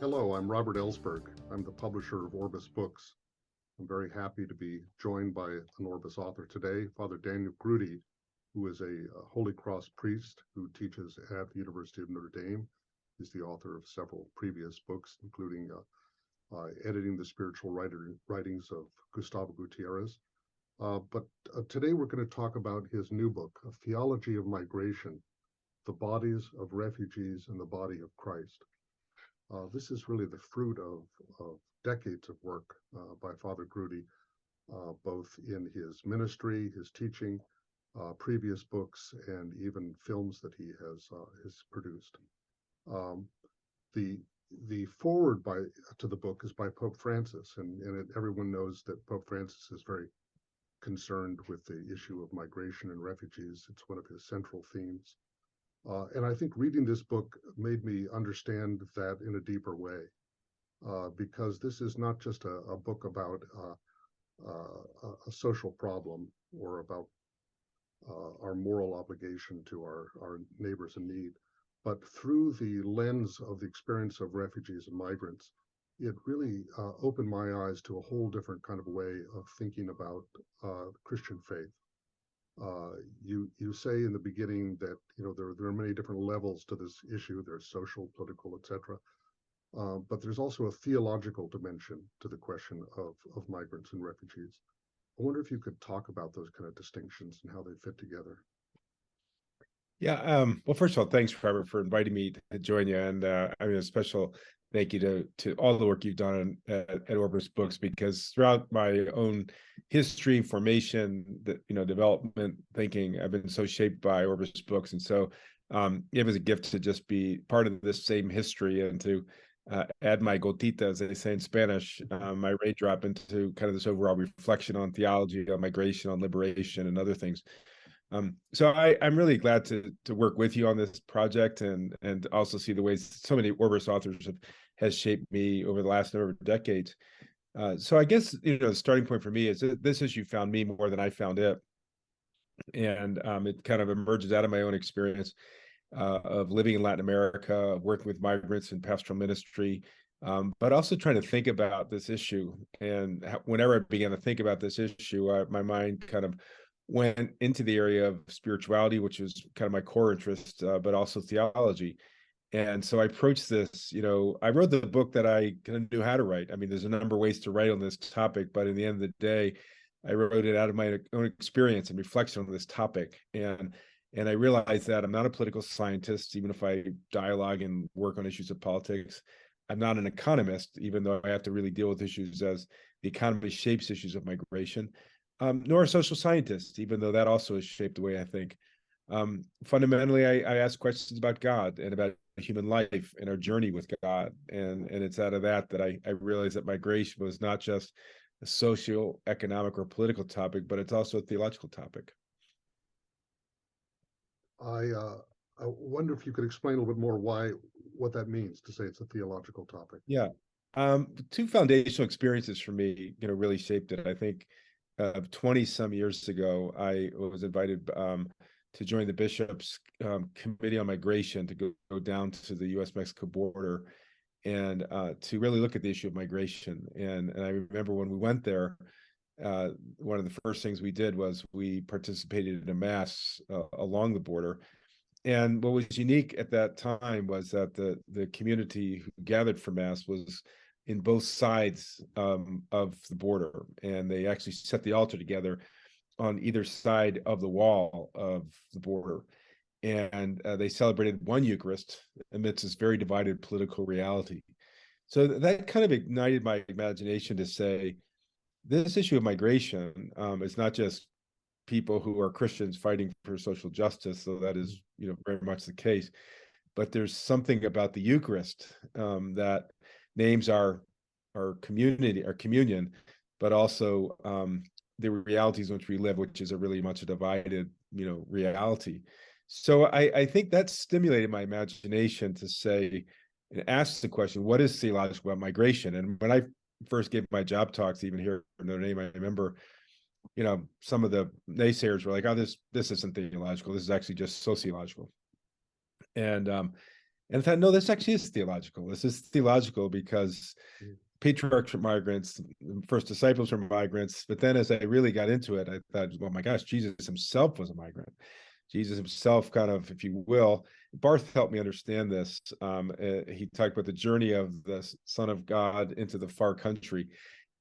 Hello, I'm Robert Ellsberg. I'm the publisher of Orbis Books. I'm very happy to be joined by an Orbis author today, Father Daniel Groody, who is a Holy Cross priest who teaches at the University of Notre Dame. He's the author of several previous books, including editing the spiritual writings of Gustavo Gutierrez. But today we're going to talk about his new book, A Theology of Migration, The Bodies of Refugees and the Body of Christ. This is really the fruit of decades of work by Father Groody, both in his ministry, his teaching, previous books, and even films that he has produced. The foreword to the book is by Pope Francis, and everyone knows that Pope Francis is very concerned with the issue of migration and refugees. It's one of his central themes. And I think reading this book made me understand that in a deeper way, because this is not just a book about a social problem or about our moral obligation to our neighbors in need, but through the lens of the experience of refugees and migrants, it really opened my eyes to a whole different kind of way of thinking about Christian faith. You say in the beginning that there are many different levels to this issue. There's social, political, etc. But there's also a theological dimension to the question of migrants and refugees. I wonder if you could talk about those kind of distinctions and how they fit together. Yeah. Well, first of all, thanks, Robert, for inviting me to join you, and a special thank you to all the work you've done at Orbis Books, because throughout my own history, formation, development thinking, I've been so shaped by Orbis Books, and so it was a gift to just be part of this same history and to add my gotita, as they say in Spanish, my raindrop into kind of this overall reflection on theology, on migration, on liberation, and other things. So I'm really glad to work with you on this project and also see the ways so many Orbis authors has shaped me over the last number of decades. So I guess the starting point for me is that this issue found me more than I found it, and it kind of emerges out of my own experience of living in Latin America, working with migrants in pastoral ministry, but also trying to think about this issue. And whenever I began to think about this issue, my mind kind of went into the area of spirituality, which was kind of my core interest, but also theology. And so I approached this, I wrote the book that I kind of knew how to write. I mean, there's a number of ways to write on this topic, but in the end of the day, I wrote it out of my own experience and reflection on this topic. And I realized that I'm not a political scientist, even if I dialogue and work on issues of politics. I'm not an economist, even though I have to really deal with issues as the economy shapes issues of migration. Nor a social scientist, even though that also has shaped the way I think. Fundamentally, I ask questions about God and about human life and our journey with God. And it's out of that I realized that migration was not just a social, economic, or political topic, but it's also a theological topic. I wonder if you could explain a little bit more what that means to say it's a theological topic. Yeah. Two foundational experiences for me, really shaped it. I think 20 some years ago, I was invited to join the Bishop's Committee on Migration to go down to the U.S.-Mexico border and to really look at the issue of migration. And I remember when we went there, one of the first things we did was we participated in a mass along the border. And what was unique at that time was that the community who gathered for mass was in both sides of the border, and they actually set the altar together on either side of the wall of the border, and they celebrated one Eucharist amidst this very divided political reality. So that kind of ignited my imagination to say, this issue of migration is not just people who are Christians fighting for social justice, so that is very much the case, but there's something about the Eucharist that names our community, our communion, but also the realities in which we live, which is a really much a divided, reality. So I think that stimulated my imagination to say and ask the question, what is theological about migration? And when I first gave my job talks, even here in Notre Dame, I remember, some of the naysayers were like, "Oh, this isn't theological. This is actually just sociological." And And I thought, no, this actually is theological. This is theological because Mm. patriarchs were migrants, first disciples were migrants. But then as I really got into it, I thought, oh my gosh, Jesus himself was a migrant. Jesus himself, kind of, if you will, Barth helped me understand this. He talked about the journey of the Son of God into the far country,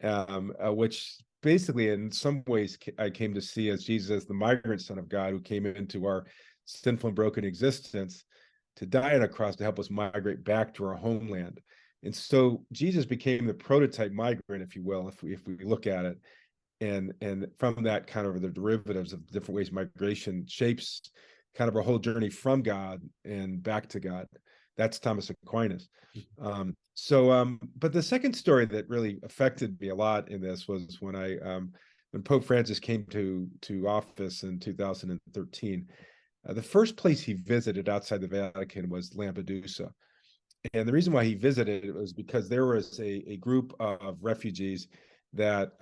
which basically, in some ways, I came to see as Jesus as the migrant Son of God who came into our sinful and broken existence to die on a cross to help us migrate back to our homeland. And so Jesus became the prototype migrant, if you will, if we look at it. And from that, kind of the derivatives of different ways migration shapes kind of our whole journey from God and back to God. That's Thomas Aquinas. But the second story that really affected me a lot in this was when Pope Francis came to office in 2013. The first place he visited outside the Vatican was Lampedusa. And the reason why he visited it was because there was a group of refugees that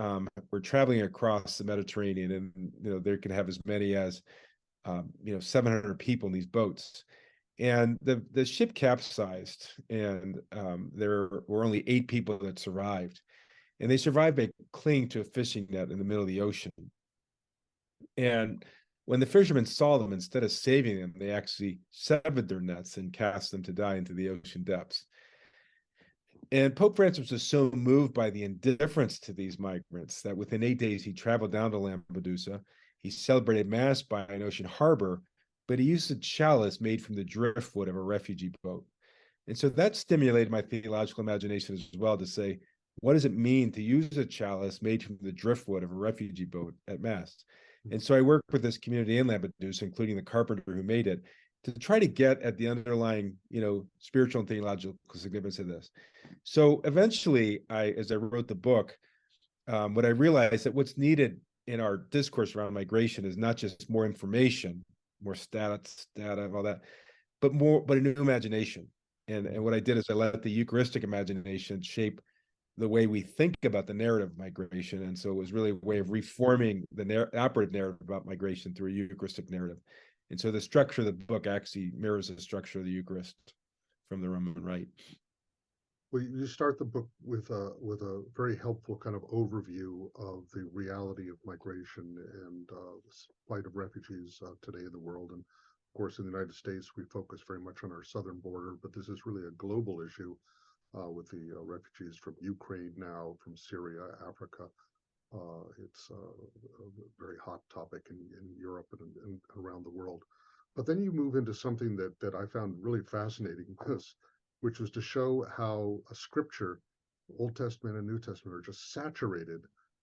were traveling across the Mediterranean, and they could have as many as 700 people in these boats. And the ship capsized, and there were only 8 people that survived, and they survived by clinging to a fishing net in the middle of the ocean. And when the fishermen saw them, instead of saving them, they actually severed their nets and cast them to die into the ocean depths. And Pope Francis was so moved by the indifference to these migrants that within 8 days he traveled down to Lampedusa. He celebrated Mass by an ocean harbor, but he used a chalice made from the driftwood of a refugee boat. And so that stimulated my theological imagination as well to say, what does it mean to use a chalice made from the driftwood of a refugee boat at Mass? And so I worked with this community in Lampedusa, including the carpenter who made it, to try to get at the underlying, spiritual and theological significance of this. So eventually, as I wrote the book, what I realized that what's needed in our discourse around migration is not just more information, more stats, data, all that, but a new imagination. And what I did is I let the Eucharistic imagination shape the way we think about the narrative of migration. And so it was really a way of reforming the operative narrative about migration through a Eucharistic narrative. And so the structure of the book actually mirrors the structure of the Eucharist from the Roman Rite. Well, you start the book with a very helpful kind of overview of the reality of migration and the plight of refugees today in the world. And of course, in the United States, we focus very much on our southern border, but this is really a global issue with the refugees from Ukraine now, from Syria, Africa. It's a very hot topic in Europe and around the world. But then you move into something that I found really fascinating, which was to show how a scripture, Old Testament and New Testament, are just saturated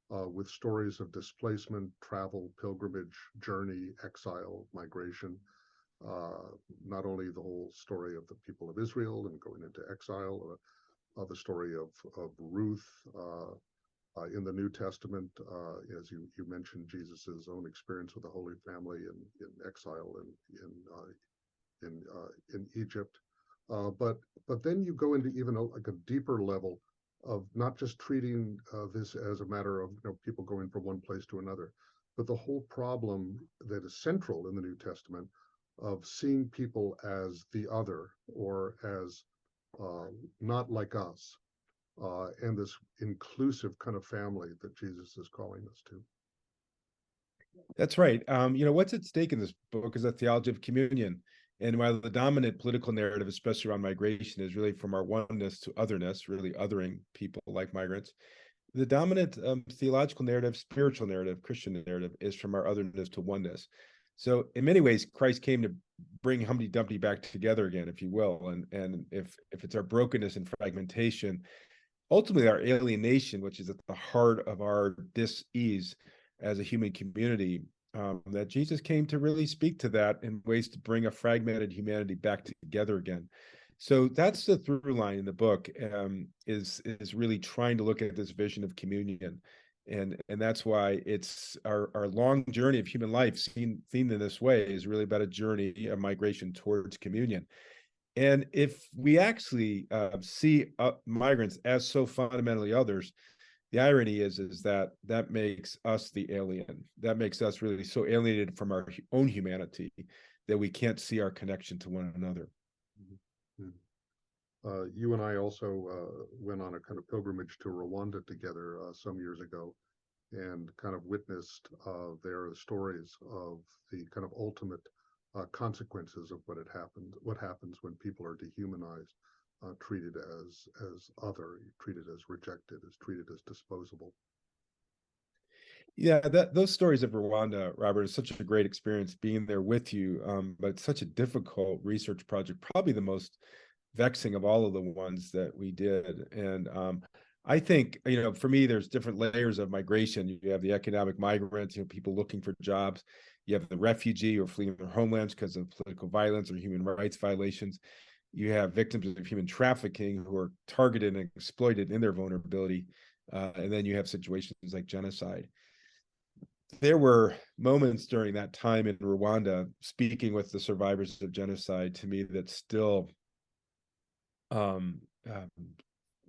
with stories of displacement, travel, pilgrimage, journey, exile, migration. Not only the whole story of the people of Israel and going into exile, the story of Ruth in the New Testament, as you mentioned, Jesus's own experience with the Holy Family in exile in Egypt. But then you go into even like a deeper level of not just treating this as a matter of people going from one place to another, but the whole problem that is central in the New Testament of seeing people as the other or as not like us, and this inclusive kind of family that Jesus is calling us to. That's right. What's at stake in this book is a theology of communion. And while the dominant political narrative, especially around migration, is really from our oneness to otherness, really othering people like migrants, the dominant theological narrative, spiritual narrative, Christian narrative is from our otherness to oneness. So in many ways, Christ came to bring Humpty Dumpty back together again, if you will. And if it's our brokenness and fragmentation, ultimately our alienation, which is at the heart of our dis-ease as a human community, that Jesus came to really speak to that in ways to bring a fragmented humanity back together again. So that's the through line in the book, is really trying to look at this vision of communion. And that's why it's our long journey of human life seen in this way is really about a journey of migration towards communion. And if we actually see migrants as so fundamentally others, the irony is that makes us the alien. That makes us really so alienated from our own humanity that we can't see our connection to one another. Mm-hmm. You and I also went on a kind of pilgrimage to Rwanda together some years ago, and kind of witnessed their stories of the kind of ultimate consequences of what happens when people are dehumanized, treated as other, treated as rejected, as treated as disposable. Yeah, those stories of Rwanda, Robert, is such a great experience being there with you. But it's such a difficult research project, probably the most vexing of all of the ones that we did. And I think, for me, there's different layers of migration. You have the economic migrants, people looking for jobs. You have the refugee or fleeing their homelands because of political violence or human rights violations. You have victims of human trafficking who are targeted and exploited in their vulnerability. And then you have situations like genocide. There were moments during that time in Rwanda, speaking with the survivors of genocide, to me that still um, um,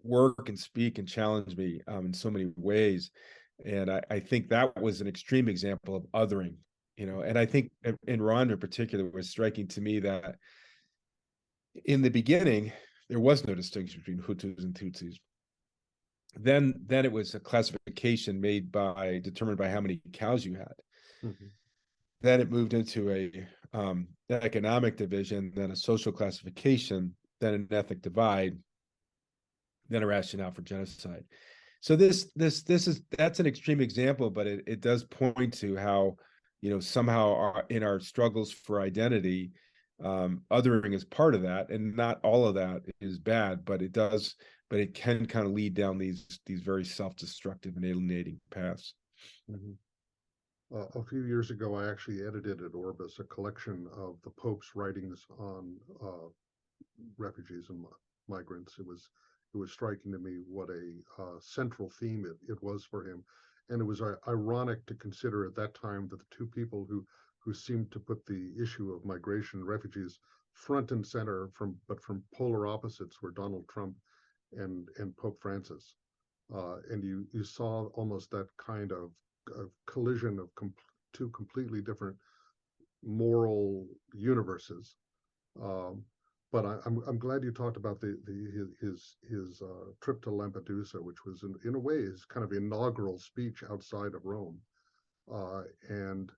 work and speak and challenge me in so many ways. And I think that was an extreme example of othering, and I think in Rwanda in particular, it was striking to me that in the beginning, there was no distinction between Hutus and Tutsis. Then it was a classification determined by how many cows you had. Mm-hmm. Then it moved into a economic division, then a social classification, then an ethnic divide, then a rationale for genocide. So that's an extreme example, but it does point to how, somehow in our struggles for identity, othering is part of that, and not all of that is bad, but it can kind of lead down these very self-destructive and alienating paths. Mm-hmm. A few years ago, I actually edited at Orbis a collection of the Pope's writings on refugees and migrants. It was striking to me what a central theme it was for him, and it was ironic to consider at that time that the two people who seemed to put the issue of migration and refugees front and center from polar opposites were Donald Trump and Pope Francis, and you saw almost that kind of collision of two completely different moral universes. Um, but I'm glad you talked about his trip to Lampedusa, which was in a way his kind of inaugural speech outside of Rome, uh, and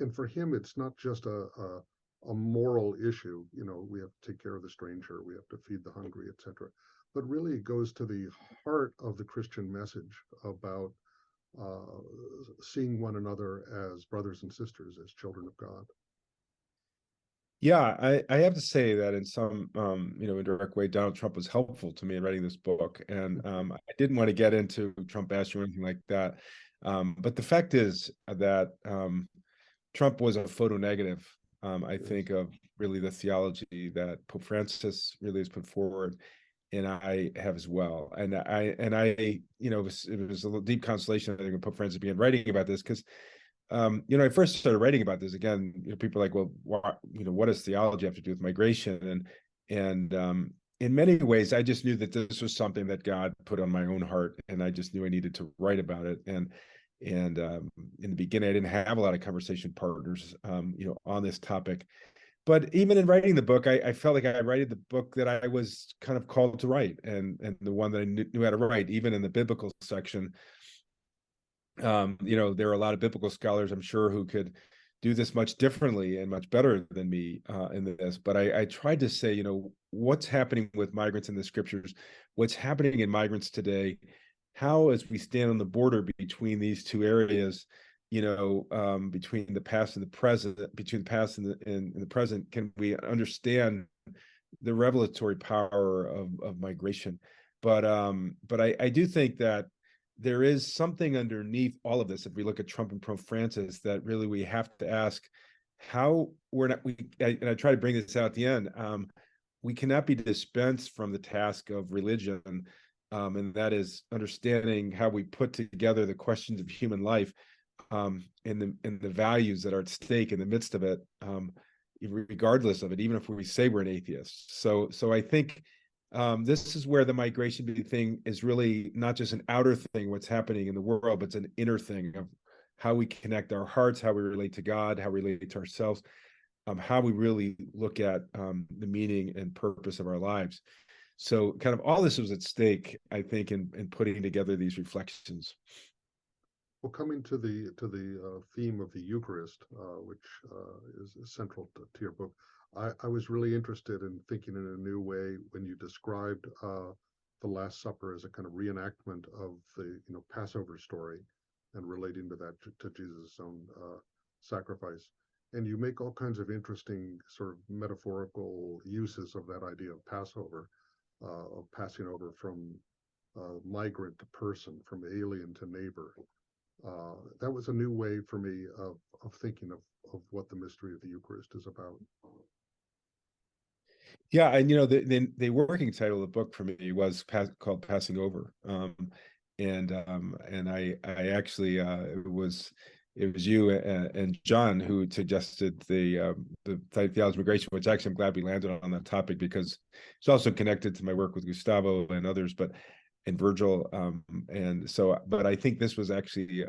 and for him it's not just a moral issue. We have to take care of the stranger, we have to feed the hungry, etc. But really it goes to the heart of the Christian message about uh, seeing one another as brothers and sisters, as children of God. Yeah, I have to say that in some indirect way, Donald Trump was helpful to me in writing this book, and I didn't want to get into Trump bashing or anything like that. But the fact is that Trump was a photo negative. I Yes. think of really the theology that Pope Francis really has put forward, and I have as well. It was a deep consolation, I think, when Pope Francis began writing about this, because I first started writing about this again. People are like, well, what does theology have to do with migration? And in many ways, I just knew that this was something that God put on my own heart, and I just knew I needed to write about it. And in the beginning, I didn't have a lot of conversation partners, on this topic. But even in writing the book, I felt like I wrote the book that I was kind of called to write, and the one that I knew how to write, even in the biblical section. There are a lot of biblical scholars, I'm sure, who could do this much differently and much better than me in this. But I tried to say, what's happening with migrants in the scriptures, what's happening in migrants today, how, as we stand on the border between these two areas, between the past and the present, between the past and the present, can we understand the revelatory power of migration? But I do think that there is something underneath all of this. If we look at Trump and Pope Francis, that really we have to ask how we're not, and I try to bring this out at the end. We cannot be dispensed from the task of religion, and that is understanding how we put together the questions of human life, and the values that are at stake in the midst of it, regardless of it, even if we say we're an atheist. So I think this is where the migration thing is really not just an outer thing, what's happening in the world, but it's an inner thing of how we connect our hearts, how we relate to God, how we relate to ourselves. how we really look at the meaning and purpose of our lives. So kind of all this was at stake, I think, in putting together these reflections. Well, coming to the theme of the Eucharist, which is central to your book, I was really interested in thinking in a new way when you described the Last Supper as a kind of reenactment of the Passover story, and relating to that to Jesus' own sacrifice. And you make all kinds of interesting sort of metaphorical uses of that idea of Passover, of passing over from migrant to person, from alien to neighbor. That was a new way for me of thinking of what the mystery of the Eucharist is about. Yeah, and the working title of the book for me was called Passing Over. And I actually it was you and John who suggested the Theology of Migration, which actually I'm glad we landed on that topic, because it's also connected to my work with Gustavo and others, and Virgil. And so, but I think this was actually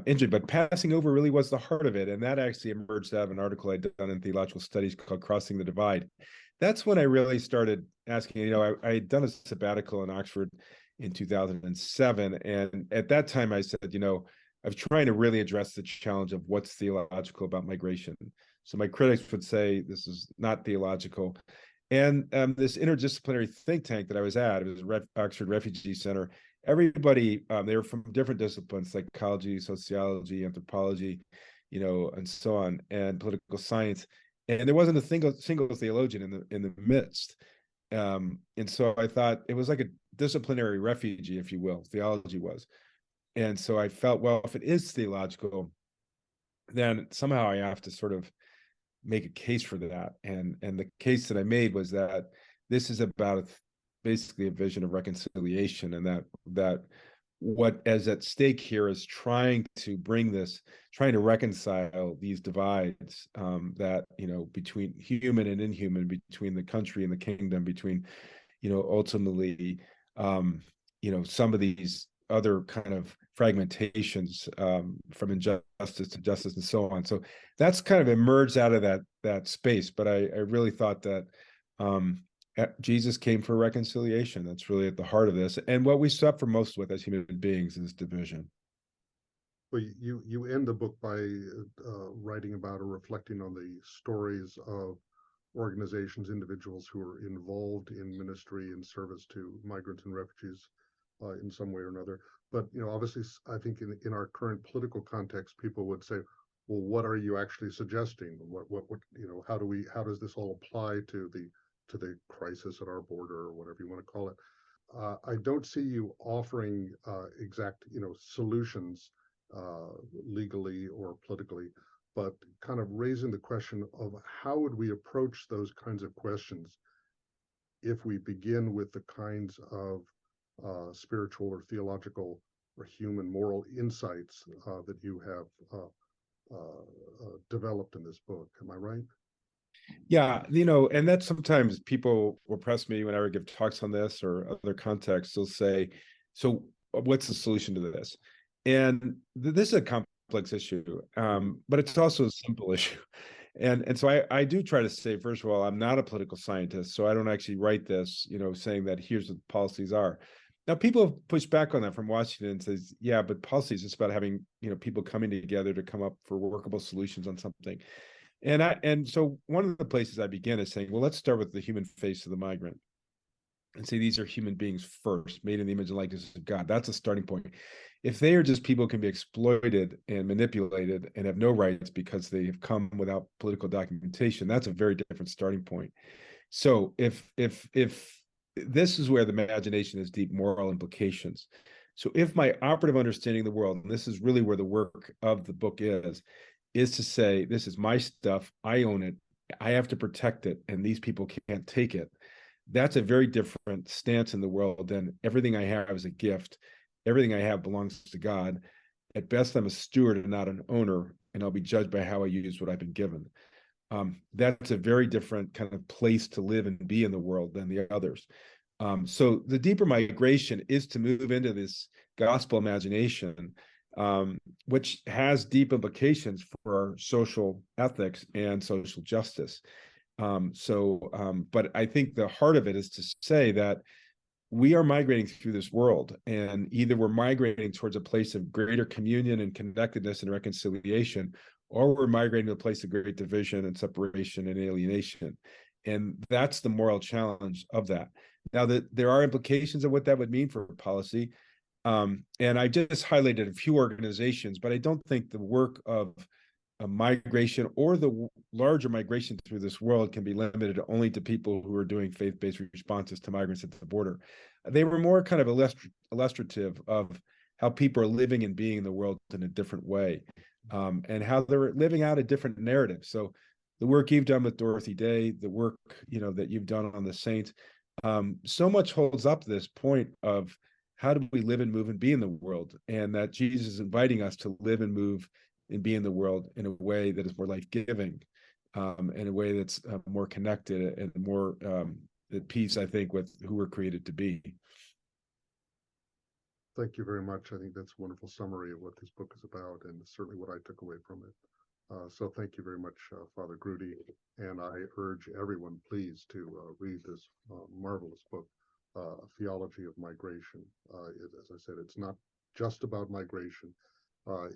interesting. But passing over really was the heart of it, and that actually emerged out of an article I'd done in Theological Studies called "Crossing the Divide." That's when I really started asking. I had done a sabbatical in Oxford in 2007, and at that time I said, I was trying to really address the challenge of what's theological about migration. So my critics would say this is not theological. And this interdisciplinary think tank that I was at, it was Oxford Refugee Center. Everybody, they were from different disciplines, psychology, sociology, anthropology, and so on, and political science. And there wasn't a single theologian in the midst. And so I thought it was like a disciplinary refugee, if you will, theology was. And so I felt, well, if it is theological, then somehow I have to sort of make a case for that. And the case that I made was that this is about basically a vision of reconciliation, and that what is at stake here is trying to reconcile these divides that between human and inhuman, between the country and the kingdom, between ultimately some of these other kind of fragmentations from injustice to justice and so on. So that's kind of emerged out of that space. But I really thought that Jesus came for reconciliation. That's really at the heart of this. And what we suffer most with as human beings is division. Well, you end the book by writing about or reflecting on the stories of organizations, individuals who are involved in ministry and service to migrants and refugees in some way or another. But obviously, I think in our current political context, people would say, "Well, what are you actually suggesting? What how does this all apply to the crisis at our border, or whatever you want to call it?" I don't see you offering exact solutions legally or politically, but kind of raising the question of how would we approach those kinds of questions if we begin with the kinds of spiritual or theological or human moral insights that you have developed in this book. Am I right? Yeah, and that's sometimes people will press me whenever I give talks on this or other contexts. They'll say, so what's the solution to this? And this is a complex issue, but it's also a simple issue. And so I do try to say, first of all, I'm not a political scientist, so I don't actually write this, saying that here's what the policies are. Now, people have pushed back on that from Washington and says, yeah, but policies is about having, people coming together to come up for workable solutions on something. And so one of the places I begin is saying, well, let's start with the human face of the migrant and say these are human beings first, made in the image and likeness of God. That's a starting point. If they are just people who can be exploited and manipulated and have no rights because they have come without political documentation, that's a very different starting point. So if this is where the imagination has deep moral implications. So if my operative understanding of the world, and this is really where the work of the book is to say, this is my stuff, I own it, I have to protect it, and these people can't take it. That's a very different stance in the world than everything I have is a gift. Everything I have belongs to God. At best, I'm a steward and not an owner, and I'll be judged by how I use what I've been given. That's a very different kind of place to live and be in the world than the others. So the deeper migration is to move into this gospel imagination which has deep implications for our social ethics and social justice. But I think the heart of it is to say that we are migrating through this world, and either we're migrating towards a place of greater communion and connectedness and reconciliation, or we're migrating to a place of great division and separation and alienation. And that's the moral challenge of that. Now, that there are implications of what that would mean for policy. And I just highlighted a few organizations, but I don't think the work of migration or the larger migration through this world can be limited only to people who are doing faith-based responses to migrants at the border. They were more kind of illustrative of how people are living and being in the world in a different way, and how they're living out a different narrative. So the work you've done with Dorothy Day, the work that you've done on the saints, so much holds up this point of how do we live and move and be in the world, and that Jesus is inviting us to live and move and be in the world in a way that is more life-giving, in a way that's more connected and more at peace, I think, with who we're created to be. Thank you very much. I think that's a wonderful summary of what this book is about, and certainly what I took away from it. So thank you very much, Father Groody, and I urge everyone, please, to read this marvelous book, Theology of Migration. As I said, it's not just about migration.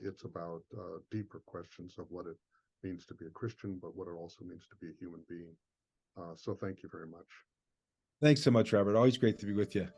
It's about deeper questions of what it means to be a Christian, but what it also means to be a human being. So thank you very much. Thanks so much, Robert. Always great to be with you.